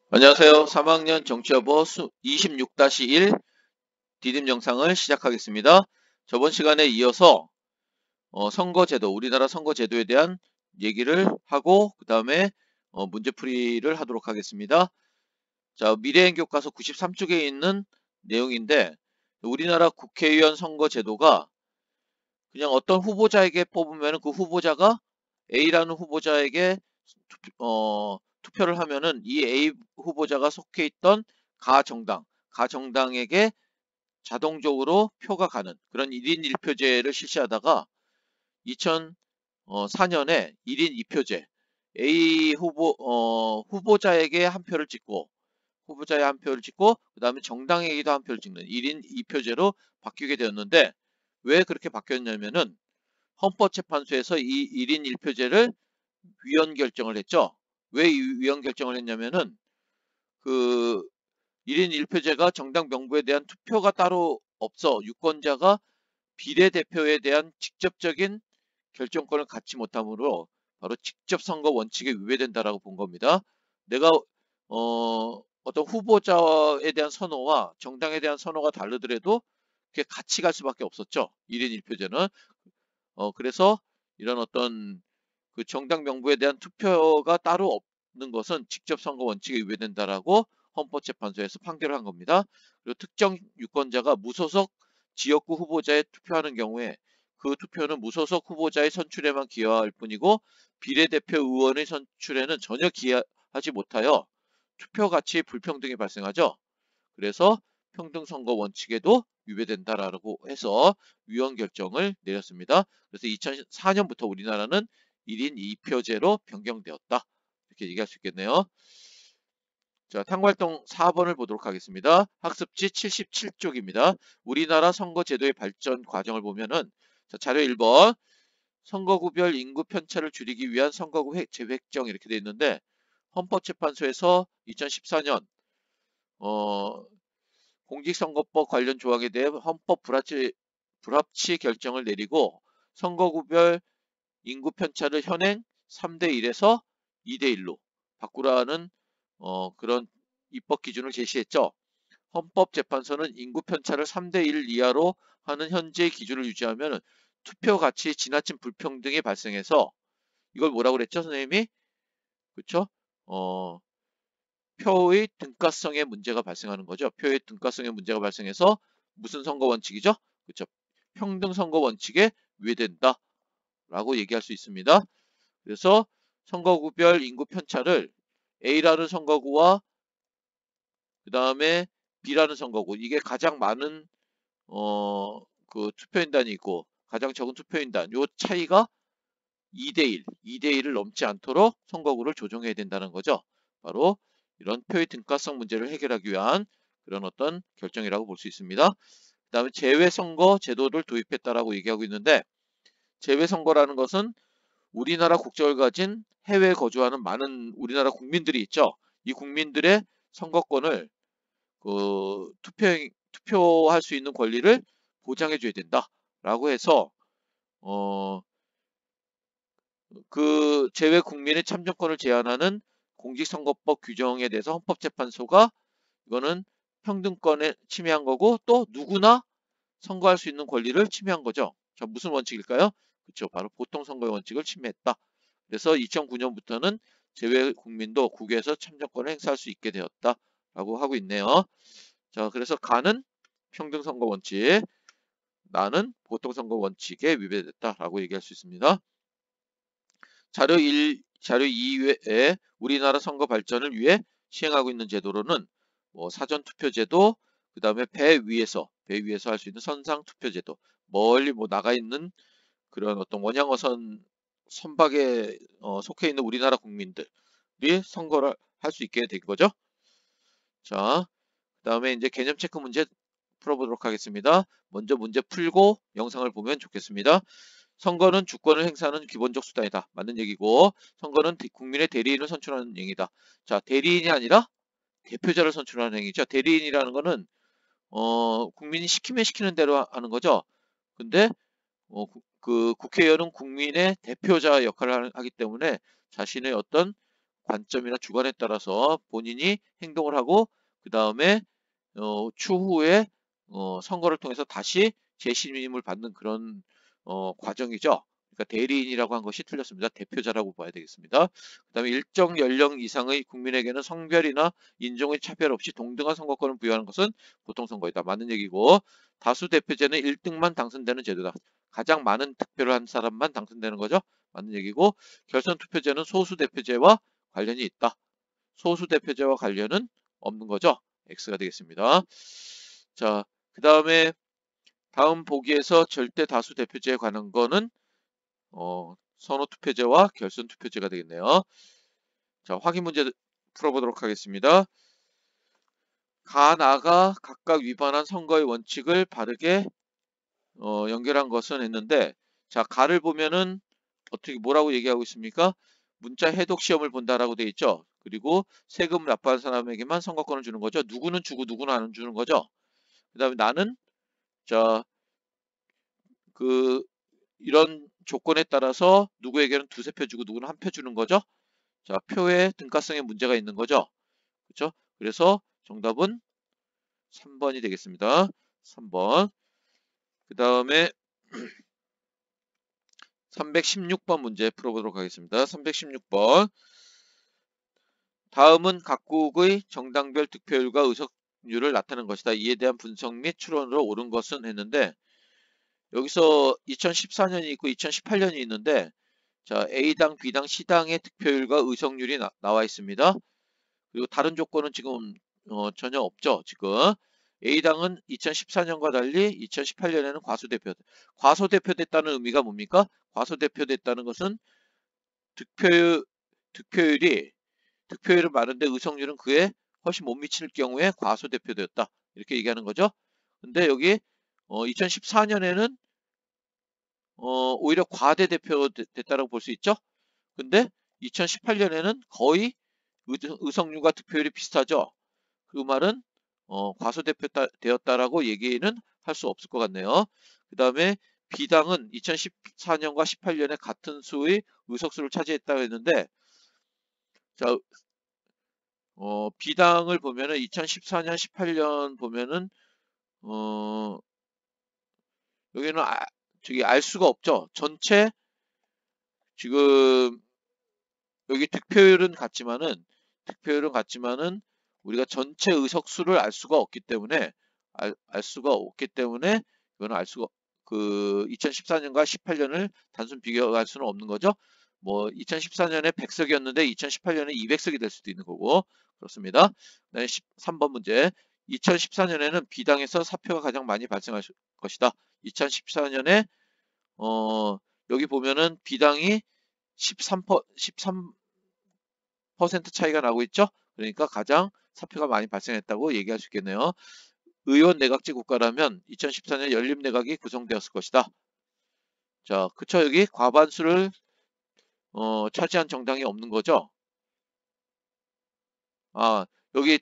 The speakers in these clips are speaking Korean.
안녕하세요. 3학년 정치여보 26-1 디딤 영상을 시작하겠습니다. 저번 시간에 이어서 선거제도, 우리나라 선거제도에 대한 얘기를 하고 그 다음에 문제풀이를 하도록 하겠습니다. 자, 미래행 교과서 93쪽에 있는 내용인데 우리나라 국회의원 선거제도가 그냥 어떤 후보자에게 뽑으면 그 후보자가 A라는 후보자에게 투표를 하면은 이 A 후보자가 속해 있던 가정당에게 자동적으로 표가 가는 그런 1인 1표제를 실시하다가 2004년에 1인 2표제 A 후보자에게 한 표를 찍고 그 다음에 정당에게도 한 표를 찍는 1인 2표제로 바뀌게 되었는데 왜 그렇게 바뀌었냐면은 헌법재판소에서 이 1인 1표제를 위헌 결정을 했죠. 왜 위헌 결정을 했냐면은 그 1인 1표제가 정당 명부에 대한 투표가 따로 없어 유권자가 비례대표에 대한 직접적인 결정권을 갖지 못하므로 바로 직접 선거 원칙에 위배된다라고 본 겁니다. 내가 어떤 후보자에 대한 선호와 정당에 대한 선호가 다르더라도 그게 같이 갈 수밖에 없었죠. 1인 1표제는. 그래서 이런 어떤 그 정당 명부에 대한 투표가 따로 없는 것은 직접 선거 원칙에 위배된다라고 헌법재판소에서 판결을 한 겁니다. 그리고 특정 유권자가 무소속 지역구 후보자에 투표하는 경우에 그 투표는 무소속 후보자의 선출에만 기여할 뿐이고 비례대표 의원의 선출에는 전혀 기여하지 못하여 투표 가치 불평등이 발생하죠. 그래서 평등선거 원칙에도 위배된다라고 해서 위헌 결정을 내렸습니다. 그래서 2004년부터 우리나라는 1인 2표제로 변경되었다. 이렇게 얘기할 수 있겠네요. 자, 탐구활동 4번을 보도록 하겠습니다. 학습지 77쪽입니다. 우리나라 선거제도의 발전 과정을 보면은 자, 자료 1번 선거구별 인구 편차를 줄이기 위한 선거구 재획정 이렇게 되어 있는데 헌법재판소에서 2014년 공직선거법 관련 조항에 대해 헌법 불합치 결정을 내리고 선거구별 인구 편차를 현행 3대1에서 2대1로 바꾸라는 그런 입법 기준을 제시했죠. 헌법재판소는 인구 편차를 3대1 이하로 하는 현재의 기준을 유지하면 투표 가치 지나친 불평등이 발생해서 이걸 뭐라고 그랬죠, 선생님이? 그렇죠? 표의 등가성에 문제가 발생하는 거죠. 표의 등가성에 문제가 발생해서 무슨 선거 원칙이죠? 그렇죠. 평등 선거 원칙에 위배된다 라고 얘기할 수 있습니다. 그래서 선거구별 인구 편차를 A라는 선거구와 그 다음에 B라는 선거구 이게 가장 많은 그 투표인단이 있고 가장 적은 투표인단 요 차이가 2대1을 넘지 않도록 선거구를 조정해야 된다는 거죠. 바로 이런 표의 등가성 문제를 해결하기 위한 그런 어떤 결정이라고 볼 수 있습니다. 그 다음에 재외선거 제도를 도입했다라고 얘기하고 있는데 재외선거라는 것은 우리나라 국적을 가진 해외에 거주하는 많은 우리나라 국민들이 있죠. 이 국민들의 선거권을 투표할 수 있는 권리를 보장해 줘야 된다라고 해서 그 제외 국민의 참정권을 제한하는 공직선거법 규정에 대해서 헌법재판소가 이거는 평등권에 침해한 거고 또 누구나 선거할 수 있는 권리를 침해한 거죠. 자, 무슨 원칙일까요? 그렇죠. 바로 보통선거의 원칙을 침해했다. 그래서 2009년부터는 제외 국민도 국외에서 참정권을 행사할 수 있게 되었다라고 하고 있네요. 자, 그래서 가는 평등선거 원칙, 나는 보통선거 원칙에 위배됐다라고 얘기할 수 있습니다. 자료 2외에 우리나라 선거 발전을 위해 시행하고 있는 제도로는 사전투표제도, 그 다음에 배 위에서 할 수 있는 선상투표제도, 멀리 나가 있는 그런 어떤 원양어선 선박에 속해 있는 우리나라 국민들이 선거를 할 수 있게 된 거죠. 자, 그 다음에 이제 개념 체크 문제 풀어보도록 하겠습니다. 먼저 문제 풀고 영상을 보면 좋겠습니다. 선거는 주권을 행사하는 기본적 수단이다. 맞는 얘기고 선거는 국민의 대리인을 선출하는 행위다. 자, 대리인이 아니라 대표자를 선출하는 행위죠. 대리인이라는 거는 국민이 시키면 시키는 대로 하는 거죠. 근데 그 국회의원은 국민의 대표자 역할을 하기 때문에 자신의 어떤 관점이나 주관에 따라서 본인이 행동을 하고 그 다음에 추후에 선거를 통해서 다시 재신임을 받는 그런 과정이죠. 그러니까 대리인이라고 한 것이 틀렸습니다. 대표자라고 봐야 되겠습니다. 그 다음에 일정 연령 이상의 국민에게는 성별이나 인종의 차별 없이 동등한 선거권을 부여하는 것은 보통선거이다. 맞는 얘기고, 다수 대표제는 1등만 당선되는 제도다. 가장 많은 득표를 한 사람만 당선되는 거죠. 맞는 얘기고, 결선 투표제는 소수 대표제와 관련이 있다. 소수 대표제와 관련은 없는 거죠. X가 되겠습니다. 자, 그 다음에 다음 보기에서 절대 다수 대표제에 관한 거는 선호 투표제와 결선 투표제가 되겠네요. 자, 확인 문제 풀어보도록 하겠습니다. 가, 나가 각각 위반한 선거의 원칙을 바르게 연결한 것은 했는데, 자, 가를 보면은 어떻게 뭐라고 얘기하고 있습니까? 문자 해독 시험을 본다라고 돼 있죠. 그리고 세금을 납부한 사람에게만 선거권을 주는 거죠. 누구는 주고 누구는 안 주는 거죠. 그 다음에 나는 자, 이런 조건에 따라서 누구에게는 두세 표 주고 누구는 한 표 주는 거죠. 자, 표의 등가성에 문제가 있는 거죠. 그렇죠? 그래서 정답은 3번이 되겠습니다. 3번. 그 다음에 316번 문제 풀어보도록 하겠습니다. 316번. 다음은 각국의 정당별 득표율과 의석률을 나타내는 것이다. 이에 대한 분석 및 추론으로 옳은 것은 했는데, 여기서 2014년이 있고 2018년이 있는데, 자, A당, B당, C당의 득표율과 의석률이 나와 있습니다. 그리고 다른 조건은 지금 전혀 없죠. 지금 A당은 2014년과 달리 2018년에는 과소대표됐다는 의미가 뭡니까? 과소대표됐다는 것은 득표율은 많은데 의석률은 그에 훨씬 못 미칠 경우에 과소대표되었다. 이렇게 얘기하는 거죠. 근데 여기 2014년에는 오히려 과대대표됐다고 볼 수 있죠. 근데 2018년에는 거의 의석률과 득표율이 비슷하죠. 그 말은 과소대표되었다라고 얘기는 할 수 없을 것 같네요. 그 다음에 B당은 2014년과 18년에 같은 수의 의석수를 차지했다고 했는데, 자, B당을 보면은 2014년, 18년 보면은 여기는 저기 알 수가 없죠. 전체 지금 여기 득표율은 같지만은 우리가 전체 의석수를 알 수가 없기 때문에 이거는 알 수가 2014년과 18년을 단순 비교할 수는 없는 거죠. 뭐 2014년에 100석이었는데 2018년에 200석이 될 수도 있는 거고 그렇습니다. 그다음에 3번 문제. 2014년에는 B당에서 사표가 가장 많이 발생할 것이다. 2014년에 여기 보면은 B당이 13% 차이가 나고 있죠. 그러니까 가장 사표가 많이 발생했다고 얘기할 수 있겠네요. 의원 내각제 국가라면 2014년 연립 내각이 구성되었을 것이다. 자, 그쵸. 여기 과반수를 차지한 정당이 없는 거죠. 여기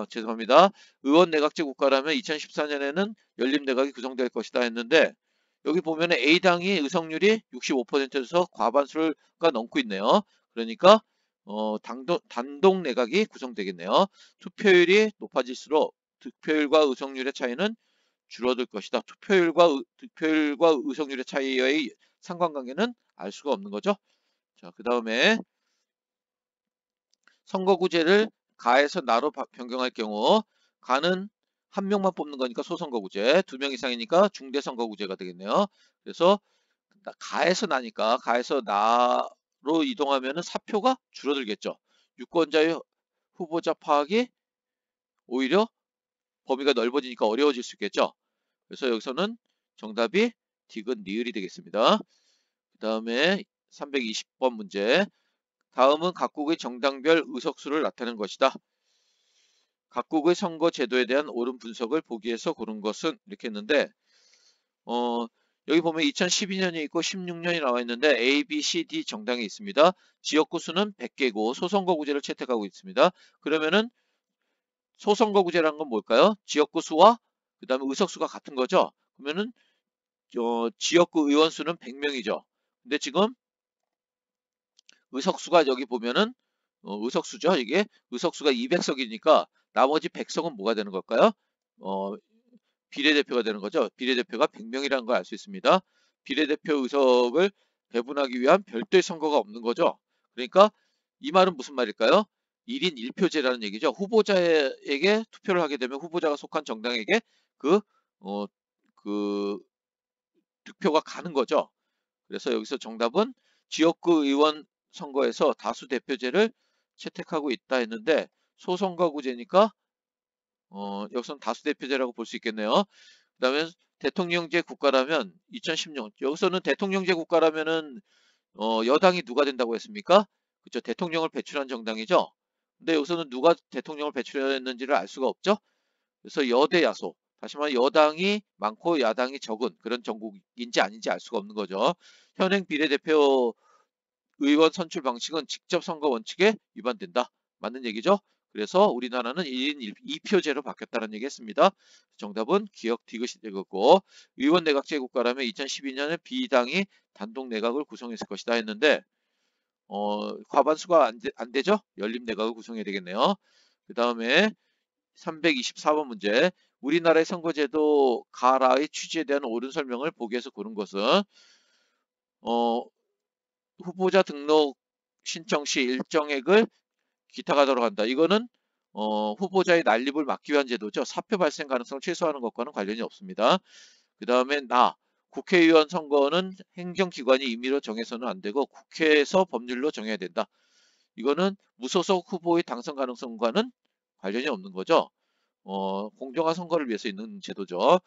죄송합니다. 의원 내각제 국가라면 2014년에는 연립 내각이 구성될 것이다 했는데, 여기 보면은 A당이 의석률이 65%에서 과반수가 넘고 있네요. 그러니까 단독 내각이 구성되겠네요. 투표율이 높아질수록 득표율과 의석률의 차이는 줄어들 것이다. 득표율과 의석률의 차이의 상관관계는 알 수가 없는 거죠. 자, 그 다음에 선거구제를 가에서 나로 변경할 경우 가는 한 명만 뽑는 거니까 소선거구제, 2명 이상이니까 중대선거구제가 되겠네요. 그래서 가에서 나로 이동하면은 사표가 줄어들겠죠. 유권자의 후보자 파악이 오히려 범위가 넓어지니까 어려워질 수 있겠죠. 그래서 여기서는 정답이 디귿 니을이 되겠습니다. 그 다음에 320번 문제. 다음은 각국의 정당별 의석수를 나타내는 것이다. 각국의 선거 제도에 대한 옳은 분석을 보기에서 고른 것은 이렇게 했는데, 여기 보면 2012년이 있고 16년이 나와 있는데 A, B, C, D 정당이 있습니다. 지역구 수는 100개고 소선거구제를 채택하고 있습니다. 그러면은 소선거구제라는 건 뭘까요? 지역구 수와 그 다음에 의석수가 같은 거죠. 그러면은 지역구 의원 수는 100명이죠. 근데 지금 의석수가 여기 보면은 의석수죠. 이게 의석수가 200석이니까 나머지 100석은 뭐가 되는 걸까요? 어, 비례대표가 되는 거죠. 비례대표가 100명이라는 걸 알 수 있습니다. 비례대표 의석을 배분하기 위한 별도의 선거가 없는 거죠. 그러니까 이 말은 무슨 말일까요? 1인 1표제라는 얘기죠. 후보자에게 투표를 하게 되면 후보자가 속한 정당에게 그, 어, 그 득표가 가는 거죠. 그래서 여기서 정답은 지역구 의원 선거에서 다수 대표제를 채택하고 있다 했는데 소선거구제니까 여기서는 다수 대표제라고 볼 수 있겠네요. 그다음에 대통령제 국가라면 2010년 여기서는 대통령제 국가라면은 여당이 누가 된다고 했습니까? 그렇죠. 대통령을 배출한 정당이죠. 근데 여기서는 누가 대통령을 배출했는지를 알 수가 없죠. 그래서 여대 야소 다시 말해 여당이 많고 야당이 적은 그런 정국인지 아닌지 알 수가 없는 거죠. 현행 비례대표 의원 선출 방식은 직접 선거 원칙에 위반된다. 맞는 얘기죠? 그래서 우리나라는 1인 2표제로 바뀌었다는 얘기 했습니다. 정답은 기억 디귿이 되겠고 의원 내각제 국가라면 2012년에 비당이 단독 내각을 구성했을 것이다 했는데 과반수가 안 되죠? 연립 내각을 구성해야 되겠네요. 그 다음에 324번 문제 우리나라의 선거제도 가라의 취지에 대한 옳은 설명을 보기에서 고른 것은 어, 후보자 등록 신청 시 일정액을 기타가 들어간다. 이거는 후보자의 난립을 막기 위한 제도죠. 사표 발생 가능성을 최소화하는 것과는 관련이 없습니다. 그 다음에 국회의원 선거는 행정기관이 임의로 정해서는 안 되고 국회에서 법률로 정해야 된다. 이거는 무소속 후보의 당선 가능성과는 관련이 없는 거죠. 공정한 선거를 위해서 있는 제도죠.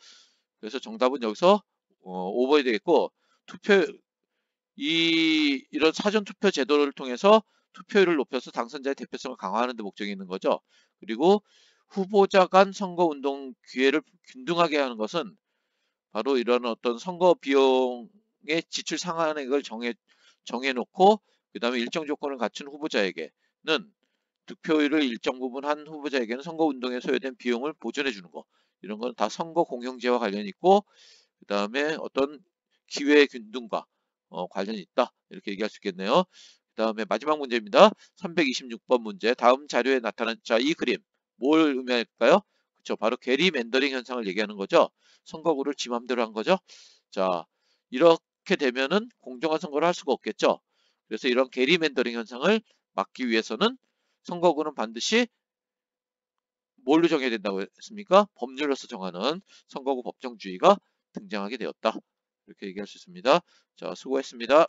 그래서 정답은 여기서 5번이 되겠고 투표 이런 사전투표 제도를 통해서 투표율을 높여서 당선자의 대표성을 강화하는 데 목적이 있는 거죠. 그리고 후보자 간 선거운동 기회를 균등하게 하는 것은 바로 이런 어떤 선거 비용의 지출 상한액을 정해놓고 그 다음에 일정 조건을 갖춘 후보자에게는 득표율을 일정 부분 한 후보자에게는 선거운동에 소요된 비용을 보전해 주는 거 이런 건 다 선거 공영제와 관련이 있고 그 다음에 어떤 기회 균등과 관련이 있다 이렇게 얘기할 수 있겠네요. 그 다음에 마지막 문제입니다. 326번 문제 다음 자료에 나타난 이 그림 뭘 의미할까요? 그렇죠. 바로 게리맨더링 현상을 얘기하는 거죠. 선거구를 지 맘대로 한 거죠. 자 이렇게 되면은 공정한 선거를 할 수가 없겠죠. 그래서 이런 게리맨더링 현상을 막기 위해서는 선거구는 반드시 뭘로 정해야 된다고 했습니까? 법률로서 정하는 선거구 법정주의가 등장하게 되었다. 이렇게 얘기할 수 있습니다. 자, 수고했습니다.